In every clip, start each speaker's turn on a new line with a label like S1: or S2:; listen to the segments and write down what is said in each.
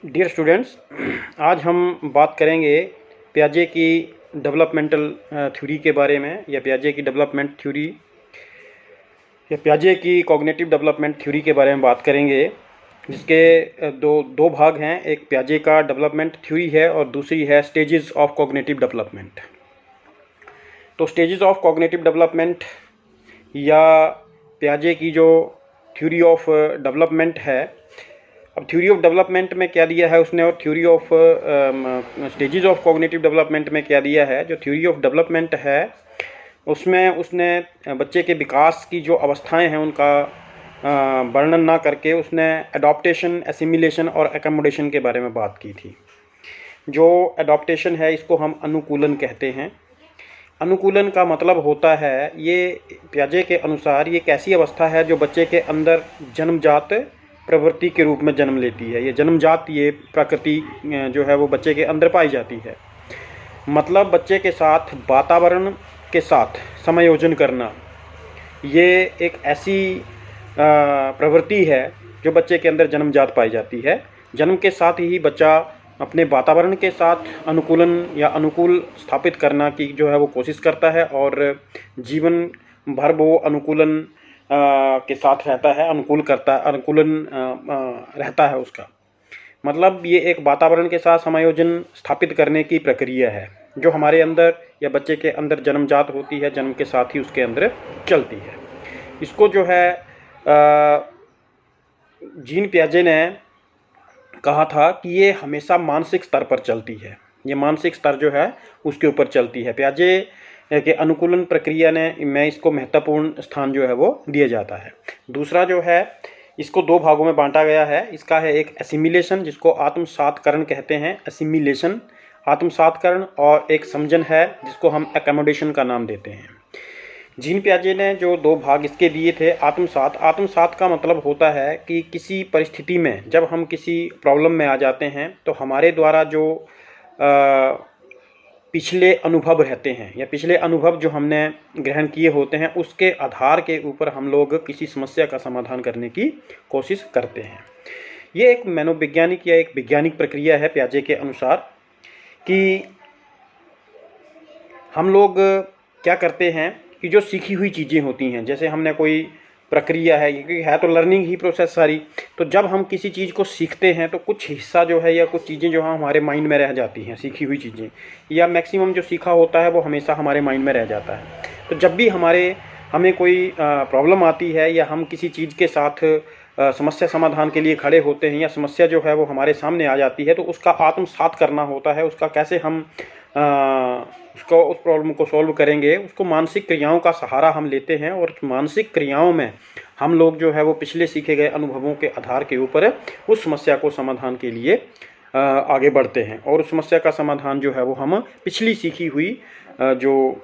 S1: Dear students, आज हम बात करेंगे पियाजे की डेवलपमेंटल थ्योरी के बारे में, या पियाजे की डेवलपमेंट थ्योरी या पियाजे की कॉग्निटिव डेवलपमेंट थ्योरी के बारे में बात करेंगे, जिसके दो भाग हैं। एक पियाजे का डेवलपमेंट थ्योरी है और दूसरी है स्टेजेस ऑफ कॉग्निटिव डेवलपमेंट। तो स्टेजेस ऑफ कॉग्निटिव डेवलपमेंट या पियाजे की जो थ्योरी ऑफ डेवलपमेंट है, अब थ्योरी ऑफ डेवलपमेंट में क्या दिया है उसने, और theory of stages of cognitive development में क्या दिया है। जो थ्योरी ऑफ डेवलपमेंट है उसमें उसने बच्चे के विकास की जो अवस्थाएं हैं उनका वर्णन ना करके उसने एडॉप्टेशन, एसिमिलेशन और एकोमोडेशन के बारे में बात की थी। जो एडॉप्टेशन है इसको हम अनुकूलन कहते हैं। अनुकूलन का मतलब होता है, ये पियाजे के अनुसार ये एक ऐसी अवस्था है जो बच्चे के अंदर जन्मजात प्रवृत्ति के रूप में जन्म लेती है। ये जन्मजात ये प्रकृति जो है वो बच्चे के अंदर पाई जाती है। मतलब बच्चे के साथ वातावरण के साथ समायोजन करना, ये एक ऐसी प्रवृत्ति है जो बच्चे के अंदर जन्मजात पाई जाती है। जन्म के साथ ही बच्चा अपने वातावरण के साथ अनुकूलन या अनुकूल स्थापित करना की जो है वो कोशिश करता है, और जीवन भर वो अनुकूलन के साथ रहता है, अनुकूलन रहता है उसका। मतलब ये एक वातावरण के साथ समायोजन स्थापित करने की प्रक्रिया है जो हमारे अंदर या बच्चे के अंदर जन्मजात होती है, जन्म के साथ ही उसके अंदर चलती है। इसको जो है जीन पियाजे ने कहा था कि ये हमेशा मानसिक स्तर पर चलती है। ये मानसिक स्तर जो है उसके ऊपर चलती है। पियाजे के अनुकूलन प्रक्रिया में इसको महत्वपूर्ण स्थान जो है वो दिया जाता है। दूसरा जो है, इसको दो भागों में बांटा गया है। इसका है एक एसिमिलेशन, जिसको आत्मसातकरण कहते हैं, एसिमिलेशन आत्मसातकरण, और एक समझन है जिसको हम एकोमोडेशन का नाम देते हैं। जीन पियाजे ने जो दो भाग इसके दिए थे, आत्मसात का मतलब होता है कि किसी परिस्थिति में जब हम किसी प्रॉब्लम में आ जाते हैं तो हमारे द्वारा जो पिछले अनुभव रहते हैं या पिछले अनुभव जो हमने ग्रहण किए होते हैं उसके आधार के ऊपर हम लोग किसी समस्या का समाधान करने की कोशिश करते हैं। ये एक मनोवैज्ञानिक या एक वैज्ञानिक प्रक्रिया है पियाजे के अनुसार, कि हम लोग क्या करते हैं कि जो सीखी हुई चीज़ें होती हैं, जैसे हमने कोई प्रक्रिया है, क्योंकि है तो लर्निंग ही प्रोसेस सारी, तो जब हम किसी चीज़ को सीखते हैं तो कुछ हिस्सा जो है या कुछ चीज़ें जो हैं हमारे माइंड में रह जाती हैं, सीखी हुई चीज़ें, या मैक्सिमम जो सीखा होता है वो हमेशा हमारे माइंड में रह जाता है। तो जब भी हमें कोई प्रॉब्लम आती है या हम किसी चीज़ के साथ समस्या समाधान के लिए खड़े होते हैं, या समस्या जो है वो हमारे सामने आ जाती है, तो उसका आत्मसात करना होता है। उसका कैसे हम उस प्रॉब्लम को सॉल्व करेंगे, उसको मानसिक क्रियाओं का सहारा हम लेते हैं, और मानसिक क्रियाओं में हम लोग जो है वो पिछले सीखे गए अनुभवों के आधार के ऊपर उस समस्या को समाधान के लिए आगे बढ़ते हैं। और उस समस्या का समाधान जो है वो हम पिछली सीखी हुई जो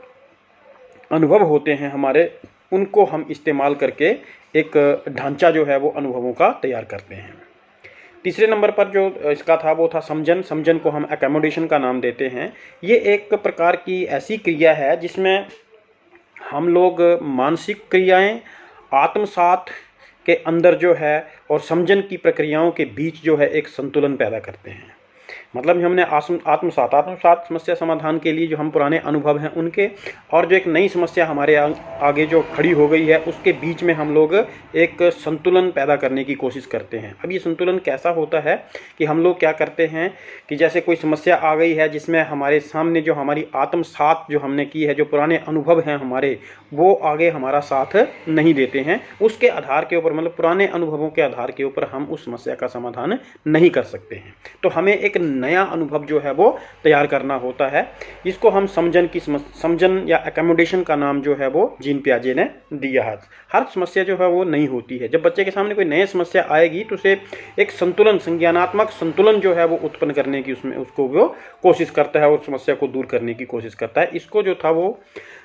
S1: अनुभव होते हैं हमारे, उनको हम इस्तेमाल करके एक ढांचा जो है वो अनुभवों का तैयार करते हैं। तीसरे नंबर पर जो इसका था वो था समझन को हम एकोमोडेशन का नाम देते हैं। ये एक प्रकार की ऐसी क्रिया है जिसमें हम लोग मानसिक क्रियाएं, आत्मसात के अंदर जो है और समझन की प्रक्रियाओं के बीच जो है एक संतुलन पैदा करते हैं। मतलब हमने आत्मसात समस्या समाधान के लिए जो हम पुराने अनुभव हैं उनके, और जो एक नई समस्या हमारे आगे जो खड़ी हो गई है उसके बीच में हम लोग एक संतुलन पैदा करने की कोशिश करते हैं। अब ये संतुलन कैसा होता है कि हम लोग क्या करते हैं कि जैसे कोई समस्या आ गई है जिसमें हमारे सामने जो हमारी आत्मसात जो हमने की है, जो पुराने अनुभव हैं हमारे, वो आगे हमारा साथ नहीं देते हैं। उसके आधार के ऊपर, मतलब पुराने अनुभवों के आधार के ऊपर हम उस समस्या का समाधान नहीं कर सकते हैं। तो हमें एक नया अनुभव जो है वो तैयार करना होता है। इसको हम समझन या एकोमोडेशन का नाम जो है वो जीन पियाजे ने दिया है। हर समस्या जो है वो नहीं होती है। जब बच्चे के सामने कोई नई समस्या आएगी तो उसे एक संतुलन, संज्ञानात्मक संतुलन जो है वो उत्पन्न करने की उसको वो कोशिश करता है और समस्या को दूर करने की कोशिश करता है। इसको जो था वो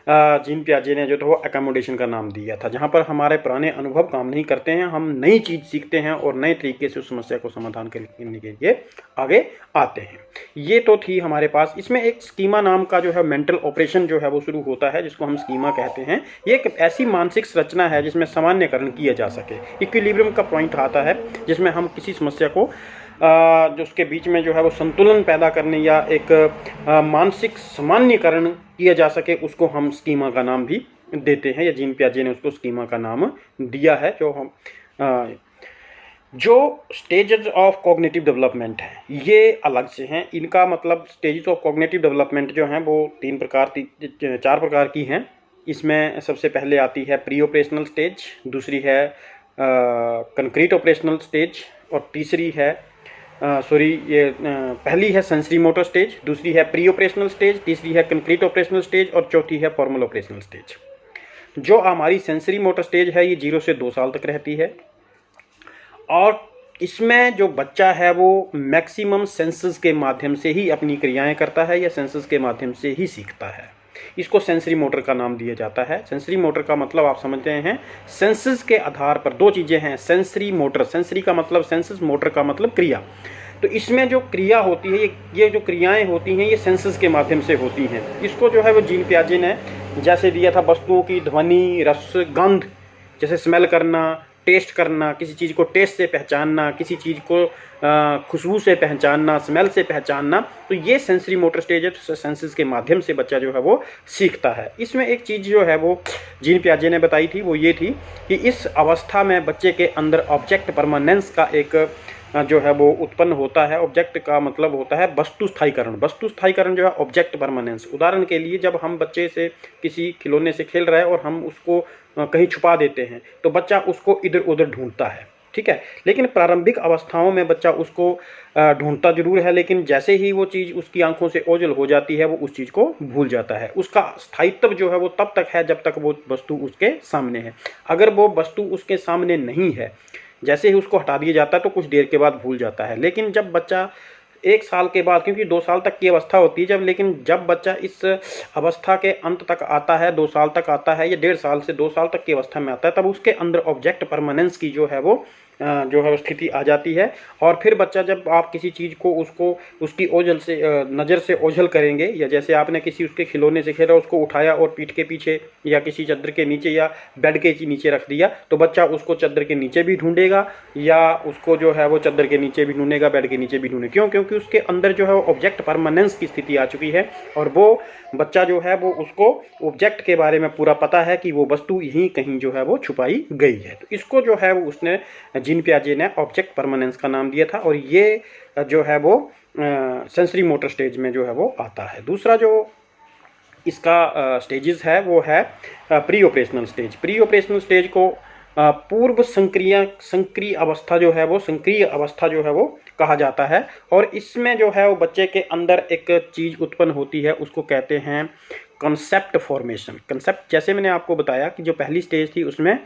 S1: जीन पियाजे ने जो था वो एकोमोडेशन का नाम दिया था, जहाँ पर हमारे पुराने अनुभव काम नहीं करते हैं, हम नई चीज़ सीखते हैं और नए तरीके से उस समस्या को समाधान करने के लिए आगे आते हैं। ये तो थी हमारे पास। इसमें एक स्कीमा नाम का जो है मेंटल ऑपरेशन जो है वो शुरू होता है, जिसको हम स्कीमा कहते हैं। ये एक ऐसी मानसिक संरचना है जिसमें सामान्यकरण किया जा सके, इक्विलिब्रियम का पॉइंट आता है, जिसमें हम किसी समस्या को जो उसके बीच में जो है वो संतुलन पैदा करने या एक मानसिक सामान्यकरण किया जा सके, उसको हम स्कीमा का नाम भी देते हैं, या जीन पियाजे ने उसको स्कीमा का नाम दिया है। जो स्टेजेस ऑफ कॉग्निटिव डेवलपमेंट है ये अलग से हैं। इनका मतलब स्टेजेस ऑफ कॉग्निटिव डेवलपमेंट जो हैं वो 4 प्रकार की हैं। इसमें सबसे पहले आती है प्री ऑपरेशनल स्टेज, दूसरी है कंक्रीट ऑपरेशनल स्टेज, और तीसरी है पहली है सेंसरी मोटर स्टेज, दूसरी है प्री ऑपरेशनल स्टेज, तीसरी है कंक्रीट ऑपरेशनल स्टेज, और चौथी है फॉर्मल ऑपरेशनल स्टेज। जो हमारी सेंसरी मोटर स्टेज है ये 0 से 2 साल तक रहती है, और इसमें जो बच्चा है वो मैक्सिमम सेंसेस के माध्यम से ही अपनी क्रियाएं करता है या सेंसेस के माध्यम से ही सीखता है। इसको सेंसरी मोटर का नाम दिया जाता है। सेंसरी मोटर का मतलब आप समझते हैं, सेंसेस के आधार पर 2 चीज़ें हैं, सेंसरी मोटर, सेंसरी का मतलब सेंसेस, मोटर का मतलब क्रिया। तो इसमें जो क्रिया होती है, ये जो क्रियाएं होती हैं ये सेंसेस के माध्यम से होती हैं। इसको जो है वो जीन पियाजे ने जैसे दिया था वस्तुओं की ध्वनि, रस, गंध, जैसे स्मेल करना, टेस्ट करना, किसी चीज़ को टेस्ट से पहचानना, किसी चीज़ को खुशबू से पहचानना, स्मेल से पहचानना, तो ये सेंसरी मोटर स्टेज है। तो सेंसेस के माध्यम से बच्चा जो है वो सीखता है। इसमें एक चीज़ जो है वो जीन पियाजे ने बताई थी, वो ये थी कि इस अवस्था में बच्चे के अंदर ऑब्जेक्ट परमानेंस का एक जो है वो उत्पन्न होता है। ऑब्जेक्ट का मतलब होता है वस्तु स्थायीकरण। वस्तु स्थायीकरण जो है ऑब्जेक्ट परमानेंस। उदाहरण के लिए जब हम बच्चे से किसी खिलौने से खेल रहे हैं और हम उसको कहीं छुपा देते हैं तो बच्चा उसको इधर उधर ढूंढता है, ठीक है। लेकिन प्रारंभिक अवस्थाओं में बच्चा उसको ढूंढता जरूर है, लेकिन जैसे ही वो चीज़ उसकी आंखों से ओझल हो जाती है वो उस चीज़ को भूल जाता है। उसका स्थायित्व जो है वो तब तक है जब तक वो वस्तु उसके सामने है। अगर वो वस्तु उसके सामने नहीं है, जैसे ही उसको हटा दिया जाता है तो कुछ देर के बाद भूल जाता है। लेकिन जब बच्चा 1 साल के बाद, क्योंकि 2 साल तक की अवस्था होती है जब बच्चा इस अवस्था के अंत तक आता है, 2 साल तक आता है या 1.5 साल से 2 साल तक की अवस्था में आता है, तब उसके अंदर ऑब्जेक्ट परमानेंस की जो है वो स्थिति आ जाती है। और फिर बच्चा जब आप किसी चीज़ को उसकी ओझल से नज़र से ओझल करेंगे, या जैसे आपने किसी उसके खिलौने से खेला, उसको उठाया और पीठ के पीछे या किसी चादर के नीचे या बेड के नीचे रख दिया, तो बच्चा उसको चादर के नीचे भी ढूंढेगा या उसको जो है वो चादर के नीचे भी ढूंढेगा, बेड के नीचे भी ढूंढेगा। क्यों? क्योंकि उसके अंदर जो है वो ऑब्जेक्ट परमानेंस की स्थिति आ चुकी है, और वो बच्चा जो है वो उसको ऑब्जेक्ट के बारे में पूरा पता है कि वो वस्तु यहीं कहीं जो है वो छुपाई गई है। तो इसको जो है वो उसने जीन पियाजे ने ऑब्जेक्ट परमानेंस का नाम दिया था, और ये जो है वो सेंसरी मोटर स्टेज में जो है वो आता है। दूसरा जो इसका स्टेजेस है वो है pre operational stage. Pre operational stage को पूर्व संक्रिय अवस्था जो है वो कहा जाता है, और इसमें जो है वो बच्चे के अंदर एक चीज़ उत्पन्न होती है, उसको कहते हैं कंसेप्ट फॉर्मेशन। कंसेप्ट, जैसे मैंने आपको बताया कि जो पहली स्टेज थी उसमें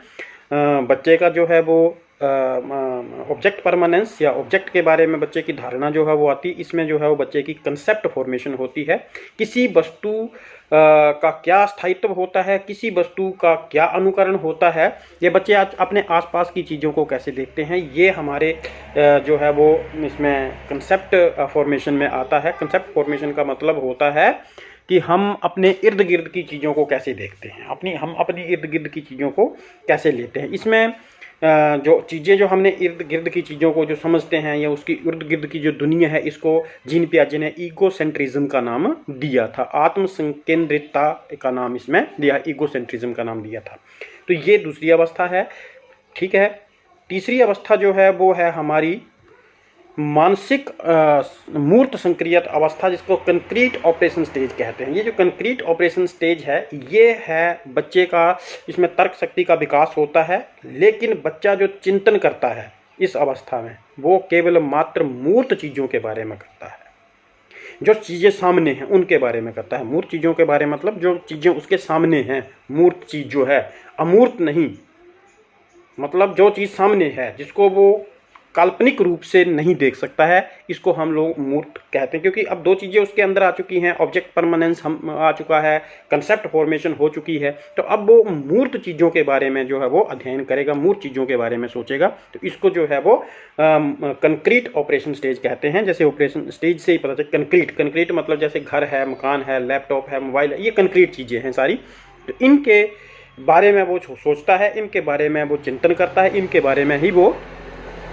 S1: बच्चे का जो है वो ऑब्जेक्ट परमानेंस या ऑब्जेक्ट के बारे में बच्चे की धारणा जो है वो आती। इसमें जो है वो बच्चे की कंसेप्ट फॉर्मेशन होती है। किसी वस्तु का क्या स्थायित्व होता है, किसी वस्तु का क्या अनुकरण होता है, ये बच्चे आज अपने आसपास की चीज़ों को कैसे देखते हैं, ये हमारे जो है वो इसमें कंसेप्ट फॉर्मेशन में आता है। कंसेप्ट फॉर्मेशन का मतलब होता है कि हम अपने इर्द गिर्द की चीज़ों को कैसे देखते हैं, हम अपनी इर्द गिर्द की चीज़ों को कैसे लेते हैं। इसमें जो चीज़ें जो हमने इर्द गिर्द की चीज़ों को जो समझते हैं या उसकी इर्द गिर्द की जो दुनिया है, इसको जीन पियाजे ने ईगोसेंट्रिज्म का नाम दिया था। आत्म संकेंद्रितता का नाम इसमें दिया, ईगोसेंट्रिज्म का नाम दिया था। तो ये दूसरी अवस्था है, ठीक है। तीसरी अवस्था जो है वो है हमारी मानसिक मूर्त संक्रियत अवस्था, जिसको कंक्रीट ऑपरेशन स्टेज कहते हैं। ये जो कंक्रीट ऑपरेशन स्टेज है ये है बच्चे का, इसमें तर्क शक्ति का विकास होता है, लेकिन बच्चा जो चिंतन करता है इस अवस्था में वो केवल मात्र मूर्त चीज़ों के बारे में करता है, जो चीज़ें सामने हैं उनके बारे में करता है। मूर्त चीज़ों के बारे में मतलब जो चीज़ें उसके सामने हैं, मूर्त चीज़ जो है, अमूर्त नहीं, मतलब जो चीज़ सामने है जिसको वो काल्पनिक रूप से नहीं देख सकता है, इसको हम लोग मूर्त कहते हैं। क्योंकि अब 2 चीज़ें उसके अंदर आ चुकी हैं, ऑब्जेक्ट परमानेंस हम आ चुका है, कंसेप्ट फॉर्मेशन हो चुकी है, तो अब वो मूर्त चीज़ों के बारे में जो है वो अध्ययन करेगा, मूर्त चीज़ों के बारे में सोचेगा। तो इसको जो है वो कंक्रीट ऑपरेशन स्टेज कहते हैं। जैसे ऑपरेशन स्टेज से ही पता चले, कंक्रीट मतलब जैसे घर है, मकान है, लैपटॉप है, मोबाइल है, ये कंक्रीट चीज़ें हैं सारी। तो इनके बारे में वो सोचता है, इनके बारे में वो चिंतन करता है, इनके बारे में ही वो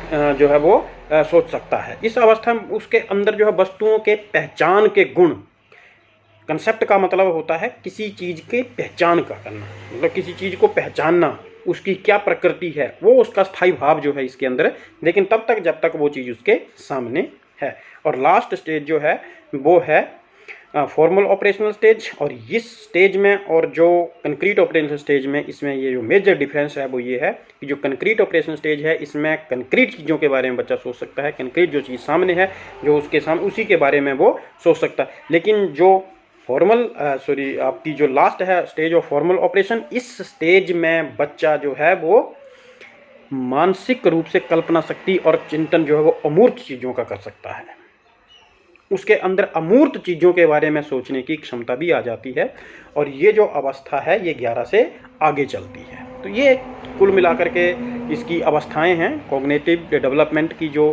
S1: जो है वो सोच सकता है। इस अवस्था में उसके अंदर जो है वस्तुओं के पहचान के गुण, कंसेप्ट का मतलब होता है किसी चीज़ के पहचान का करना, मतलब किसी चीज़ को पहचानना, उसकी क्या प्रकृति है, वो उसका स्थायी भाव जो है इसके अंदर, लेकिन तब तक जब तक वो चीज़ उसके सामने है। और लास्ट स्टेज जो है वो है फॉर्मल ऑपरेशनल स्टेज। और इस स्टेज में और जो कंक्रीट ऑपरेशनल स्टेज में, इसमें ये जो मेजर डिफरेंस है वो ये है कि जो कंक्रीट ऑपरेशनल स्टेज है इसमें कंक्रीट चीज़ों के बारे में बच्चा सोच सकता है, कंक्रीट जो चीज़ सामने है, जो उसके सामने, उसी के बारे में वो सोच सकता है। लेकिन जो आपकी जो लास्ट है स्टेज ऑफ फॉर्मल ऑपरेशन, इस स्टेज में बच्चा जो है वो मानसिक रूप से कल्पना शक्ति और चिंतन जो है वो अमूर्त चीज़ों का कर सकता है। उसके अंदर अमूर्त चीज़ों के बारे में सोचने की क्षमता भी आ जाती है। और ये जो अवस्था है ये 11 से आगे चलती है। तो ये कुल मिलाकर के इसकी अवस्थाएं हैं। कॉग्निटिव डेवलपमेंट की जो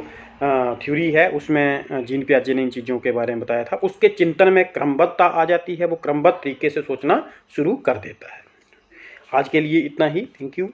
S1: थ्योरी है उसमें जीन पियाजे ने इन चीज़ों के बारे में बताया था। उसके चिंतन में क्रमबद्धता आ जाती है, वो क्रमबद्ध तरीके से सोचना शुरू कर देता है। आज के लिए इतना ही। Thank you.